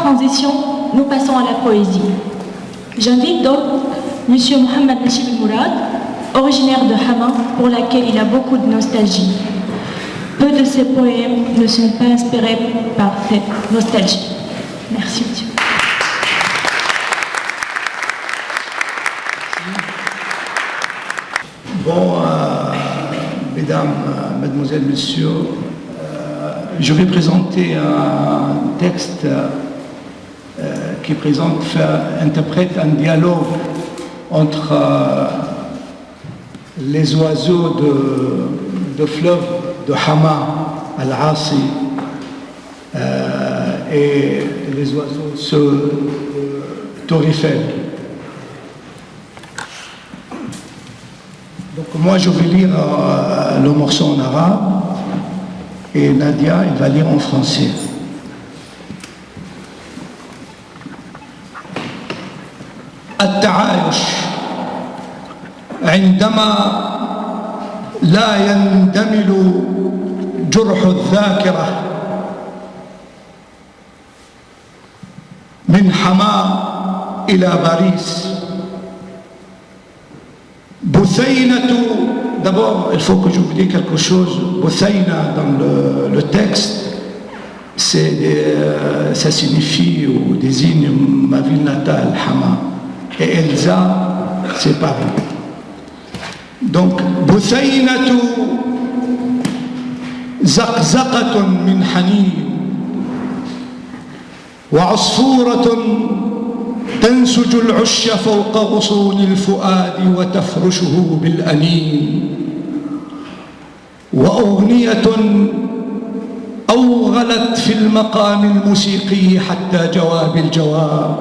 transition, nous passons à la poésie. J'invite donc M. Mohamed Nachib Mourad, originaire de Hama, pour laquelle il a beaucoup de nostalgie. Peu de ses poèmes ne sont pas inspirés par cette nostalgie. Merci, monsieur. Bon, mesdames, mademoiselles, messieurs, je vais présenter un texte qui interprète un dialogue entre les oiseaux de fleuve de Hama, Al-Asi, et les oiseaux de Tour Eiffel. Donc moi je vais lire le morceau en arabe et Nadia elle va lire en français. التعايش عندما لا يندمل جرح الذاكرة من حماة إلى باريس. Boussaïna, d'abord il faut que je vous dise quelque chose. Boussaïna dans le texte, ça signifie ou désigne ma ville natale, Hama. Et Elsa, c'est Paris. Donc, Boussaïnatu zaqzaqatun min hanin wa asfuratun تنسج العش فوق غصون الفؤاد وتفرشه بالأنين وأغنية أوغلت في المقام الموسيقي حتى جواب الجواب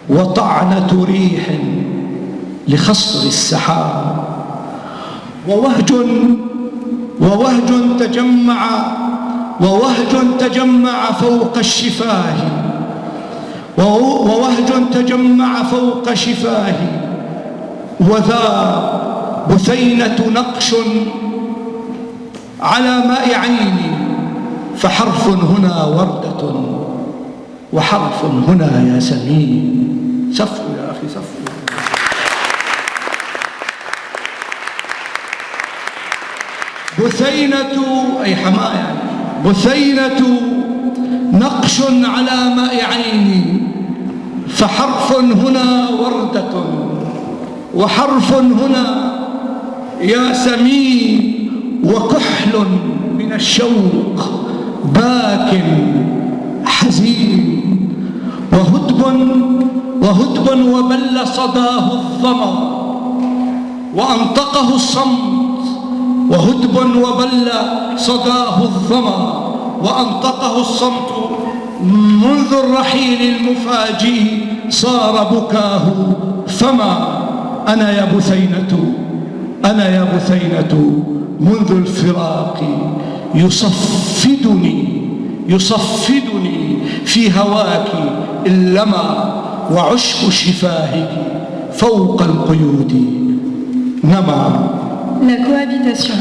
وطعنة ريح لخصر السحاب ووهج تجمع فوق الشفاه ووهج تجمع فوق شفاه وذا بثينة نقش على ماء عيني فحرف هنا وردة وحرف هنا ياسمين. صفوا يا أخي صفوا. بثينة أي حماة يعني بثينة نقش على ماء عيني فحرف هنا وردة وحرف هنا ياسمين وكحل من الشوق باك حزين وهدب وبل صداه الظما وأنطقه الصمت وهدب وبل صداه الظما وأنطقه الصمت منذ الرحيل المفاجئ صار بكاه فما أنا يا بثينة منذ الفراق يصفدني في هواك اللمى وعشق شفاهك فوق القيود نما. La cohabitation,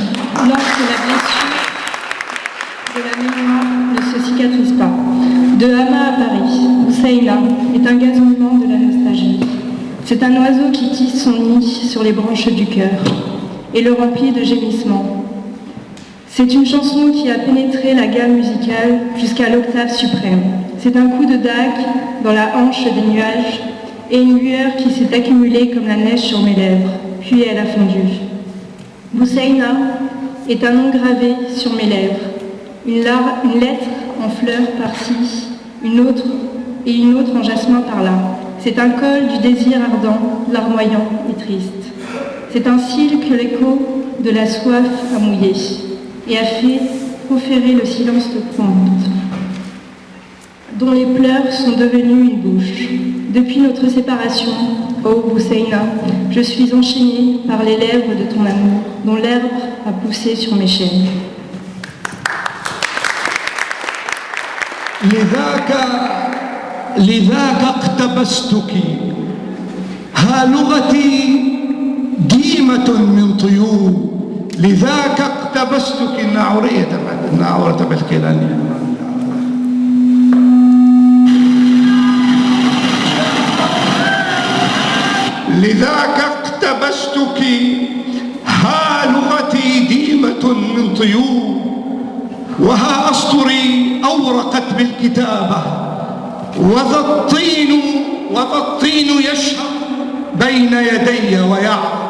lorsque la blessure de la mémoire ne se cicatrise pas. De Hama à Paris, Boussaïna est un gazouillement de la nostalgie. C'est un oiseau qui tisse son nid sur les branches du cœur et le remplit de gémissements. C'est une chanson qui a pénétré la gamme musicale jusqu'à l'octave suprême. C'est un coup de dague dans la hanche des nuages et une lueur qui s'est accumulée comme la neige sur mes lèvres, puis elle a fondu. Boussaïna est un nom gravé sur mes lèvres. Une lettre en fleurs par-ci, une autre en jasmin par-là. C'est un col du désir ardent, larmoyant et triste. C'est un cil que l'écho de la soif a mouillé et a fait proférer le silence de pointe, dont les pleurs sont devenus une bouche. Depuis notre séparation, ô Boussaïna, je suis enchaînée par les lèvres de ton amour, dont l'herbe a poussé sur mes chaînes. لذاك اقتبستك ها لغتي ديمة من طيور لذاك اقتبستك النعورية تبع الكيلانية لذاك اقتبستك ها لغتي ديمة من طيور وها أسطري أورقت بالكتابة وذا الطين يشهق بين يدي ويعظم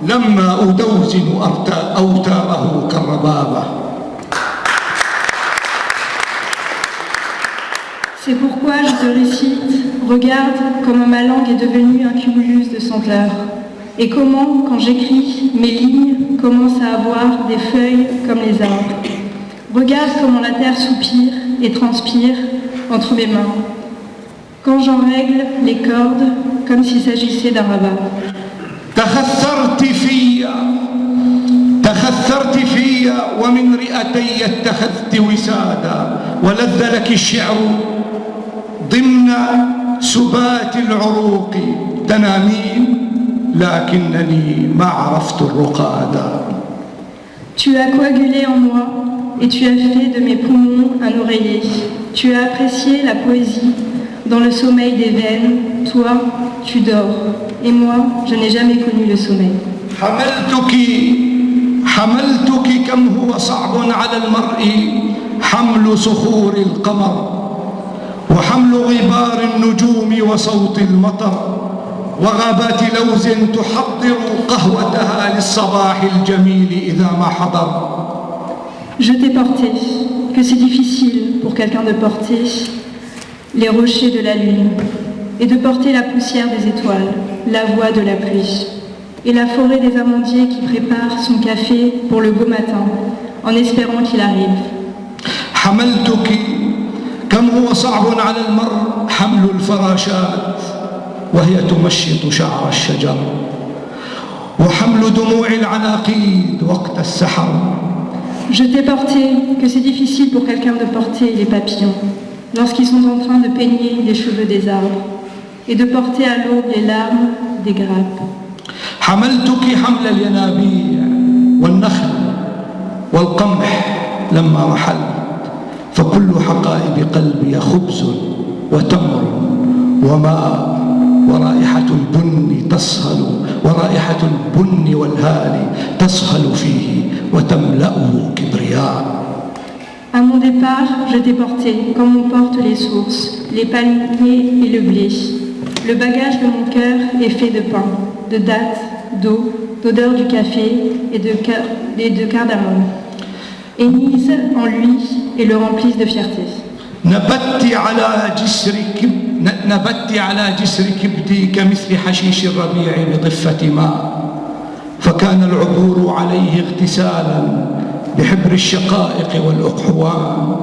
لما أدوزن أوتاره كالربابة. C'est pourquoi je te récite, regarde comment ma langue est devenue un cumulus de senteurs, et comment, quand j'écris, mes lignes commencent à avoir des feuilles comme les arbres. Regarde comment la terre soupire et transpire entre mes mains, quand j'en règle les cordes comme s'il s'agissait d'un rabat. تخثرت في ومن رئتي اتخذت وسادا ولذ لك الشعر ضمن سبات العروق تنامين لكنني ما عرفت الرقادا. Tu as coagulé en moi et tu as fait de mes poumons un oreiller. Tu as apprécié la poésie dans le sommeil des veines. Toi, tu dors. Et moi, je n'ai jamais connu le sommeil. حملتك كم هو صعب على المرء حمل صخور القمر وحمل غبار النجوم وصوت المطر وغابات لوز تحضر قهوتها للصباح الجميل إذا ما حضر. Je t'ai porté, que c'est difficile pour quelqu'un de porter les rochers de la lune et de porter la poussière des étoiles, la voix de la pluie et la forêt des amandiers qui prépare son café pour le beau matin en espérant qu'il arrive. حملتك كم هو صعب على المرء حمل الفراشات وهي تمشط شعر الشجر وحمل دموع العناقيد وقت السحر. Je t'ai porté, que c'est difficile pour quelqu'un de porter les papillons lorsqu'ils sont en train de peigner les cheveux des arbres et de porter à l'aube les larmes des grappes. حملتك حمل الينابيع والنخل والقمح لما رحلت فكل حقائب قلبي خبز وتمر وماء ورائحة البن تصهل ورائحة البن والهال تصهل فيه وتملأه كبرياء. À mon départ, je t'ai porté comme on porte les sources, les palmiers et le blé. Le bagage de mon cœur est fait de pain, de dattes, d'eau, d'odeur du café et de cardamome. Énise en lui et le remplissent de fierté. نبت على جسر كبدي كمثل حشيش الربيع بضفة ماء فكان العبور عليه اغتسالا بحبر الشقائق والأقحوان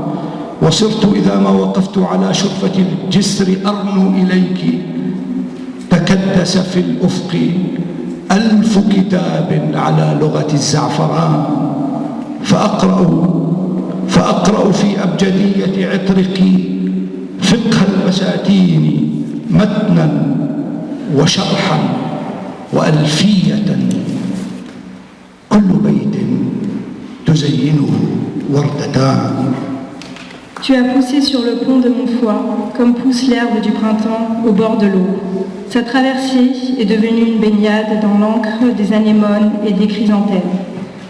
وصرت إذا ما وقفت على شرفة الجسر أرنو إليك تكدس في الأفق 1000 كتاب على لغة الزعفران فأقرأ في أبجدية عطرك فقه البساتين متنا وشرحا وألفية كل بيت تزينه وردتان. Tu as poussé sur le pont de mon foie, comme pousse l'herbe du printemps au bord de l'eau. Sa traversée est devenue une baignade dans l'encre des anémones et des chrysanthèmes.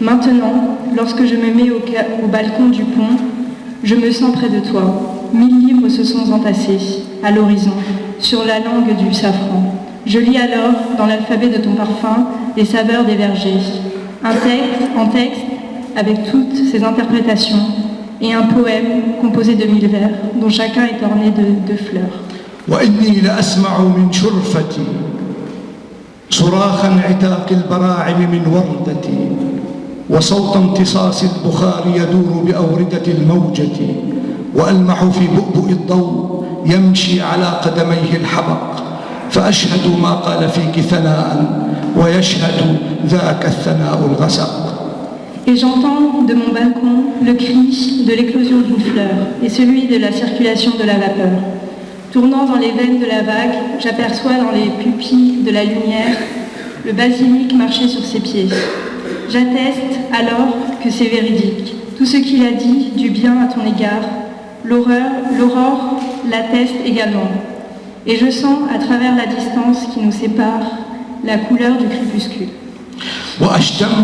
Maintenant, lorsque je me mets au balcon du pont, je me sens près de toi. 1000 livres se sont entassés, à l'horizon, sur la langue du safran. Je lis alors, dans l'alphabet de ton parfum, les saveurs des vergers. Un texte, avec toutes ses interprétations, et un poème composé de 1000 vers, dont chacun est orné de fleurs. وإني لأسمع من شرفتي صراخ انعتاق البراعم من وردتي وصوت امتصاص البخار يدور بأوردة الموجة وألمح في بؤبؤ الضوء يمشي على قدميه الحبق فأشهد ما قال فيك ثناء ويشهد ذاك الثناء الغسق. Et j'entends de mon balcon le cri de l'éclosion d'une fleur et celui de la circulation de la vapeur. Tournant dans les veines de la vague, j'aperçois dans les pupilles de la lumière le basilic marcher sur ses pieds. J'atteste alors que c'est véridique. Tout ce qu'il a dit du bien à ton égard, l'aurore l'atteste également. Et je sens à travers la distance qui nous sépare la couleur du crépuscule. وأشتم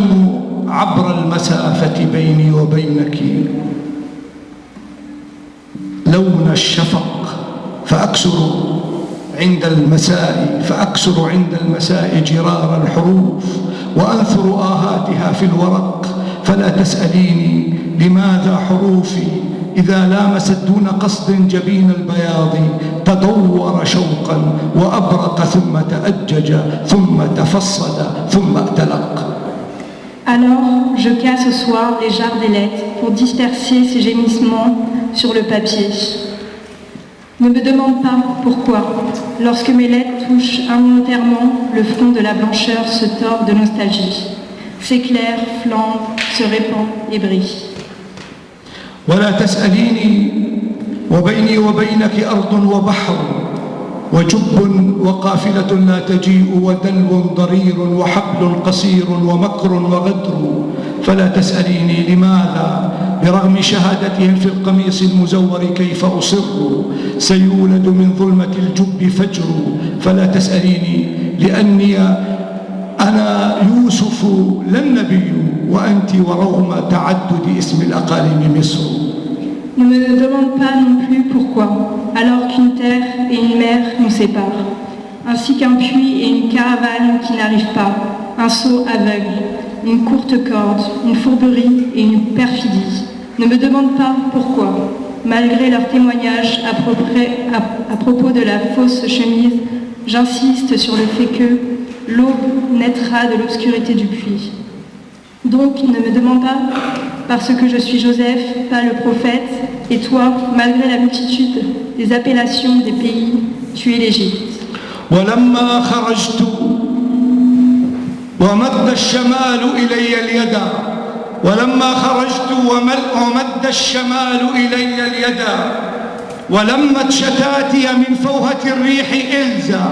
عبر المسافة بيني وبينك لون الشفق فأكسر عند المساء جرار الحروف وأنثر آهاتها في الورق فلا تسأليني لماذا حروفي إذا لامست دون قصد جبين البياض تدور شوقا وأبرق ثم تأجج ثم تفصد ثم اتلق. Alors, je casse au soir les jarres des lettres pour disperser ces gémissements sur le papier. Ne me demande pas pourquoi, lorsque mes lettres touchent involontairement le front de la blancheur se tord de nostalgie, s'éclaire, flambe, se répand et brille. ولا تسأليني وبيني وبينك أرض وبحر وجب وقافلة لا تجيء ودلو ضرير وحبل قصير ومكر وغدر فلا تسأليني لماذا برغم شهادتهم في القميص المزور كيف أصر سيولد من ظلمة الجب فجر فلا تسأليني لأني أنا يوسف لا النبي وأنت ورغم تعدد اسم الأقاليم مصر. Ne me demande pas non plus pourquoi, alors qu'une terre et une mer nous séparent, ainsi qu'un puits et une caravane qui n'arrivent pas, un seau aveugle, une courte corde, une fourberie et une perfidie. Ne me demande pas pourquoi, malgré leurs témoignages à propos de la fausse chemise, j'insiste sur le fait que l'aube naîtra de l'obscurité du puits. Donc ne me demande pas, parce que je suis Joseph, pas le prophète, et toi, malgré la multitude des appellations des pays, tu es l'Égypte. ولما خرجت ومد الشمال إلي اليد ولما خرجت ومد الشمال إلي اليد ولمت شتاتي من فوهة الريح إلزا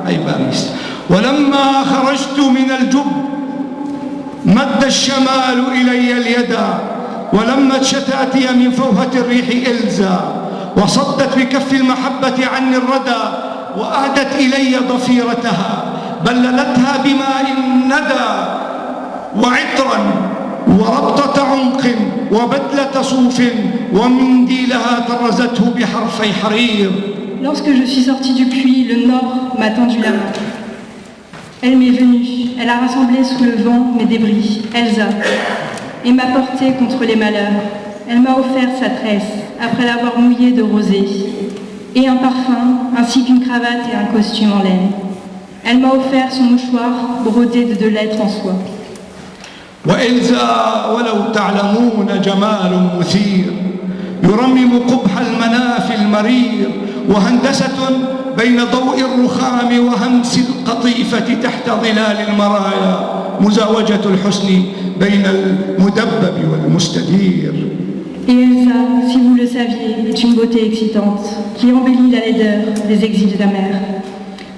أي باريس ولما خرجت من الجب مد الشمال إلي اليد ولمت شتاتي من فوهة الريح إلزا وصدت بكف المحبة عني الردى وأهدت إلي ضفيرتها بللتها بماء الندى وعطرا وربطة عنق وبدلة صوف ومنديلها طرزته بحرفي حرير. Lorsque je suis sortie du puits, le nord m'a tendu la main. Elle m'est venue, elle a rassemblé sous le vent mes débris, Elsa, et m'a portée contre les malheurs. Elle m'a offert sa tresse, après l'avoir mouillée de rosée, et un parfum, ainsi qu'une cravate et un costume en laine. Elle m'a offert son mouchoir brodé de 2 lettres en soie. وإلزا ولو تعلمون جمال مثير يرمم قبح المناف المرير وهندسة بين ضوء الرخام وهمس القطيفة تحت ظلال المرايا مزاوجة الحسن بين المدبب والمستدير. Et Elsa, si vous le saviez, est une beauté excitante qui embellit la laideur des exils amers.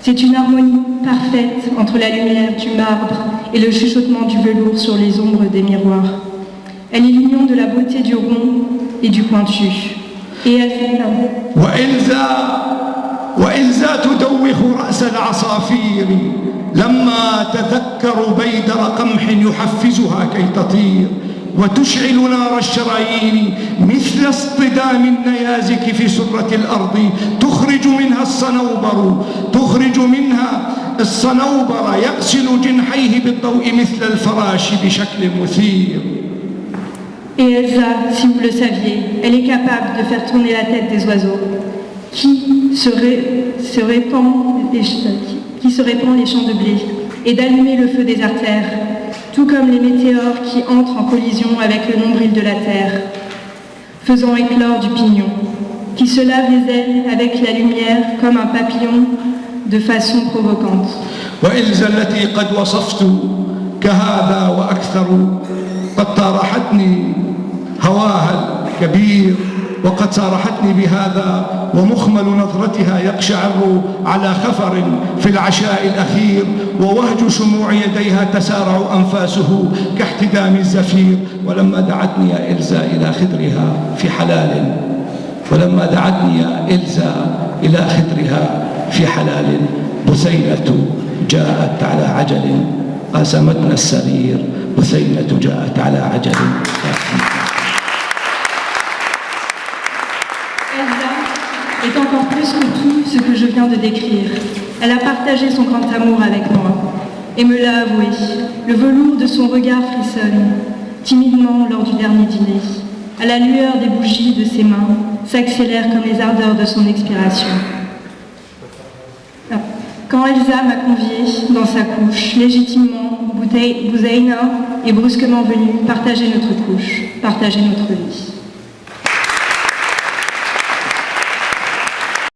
C'est une harmonie parfaite entre la lumière du marbre et le chuchotement du velours sur les ombres des miroirs. Elle est l'union de la beauté du rond et du pointu. Et elle fait وإلزا تدوخ رأس العصافير لما تذكر بيدر قمح يحفزها كي تطير وتشعل نار الشرايين مثل اصطدام النيازك في سرة الأرض تخرج منها الصنوبر يغسل جنحيه بالضوء مثل الفراش بشكل مثير. Et Elsa, si vous le saviez, elle est capable de faire tourner la tête des oiseaux qui se répand les champs de blé et d'allumer le feu des artères, tout comme les météores qui entrent en collision avec le nombril de la terre, faisant éclore du pignon, qui se lave les ailes avec la lumière comme un papillon de façon provocante. وإلزا التي قد وصفت كهذا وأكثر قد طارحتني هواها الكبير وقد صارحتني بهذا ومخمل نظرتها يقشعر على خفر في العشاء الأخير ووهج شموع يديها تسارع أنفاسه كاحتدام الزفير ولما دعتني يا إلزا إلى خدرها في حلال ولما دعتني يا إلزا إلى خدرها في حلال بثينة جاءت على عجل قاسمتنا السرير بثينة جاءت على عجل. Elsa est encore plus que tout ce que je viens de décrire. Elle a partagé son grand amour avec moi et me l'a avoué. Le velours de son regard frissonne, timidement lors du dernier dîner. À la lueur des bougies de ses mains, s'accélère comme les ardeurs de son expiration. Quand Elsa m'a conviée dans sa couche, légitimement, Bouzaïna est brusquement venue partager notre couche, partager notre vie.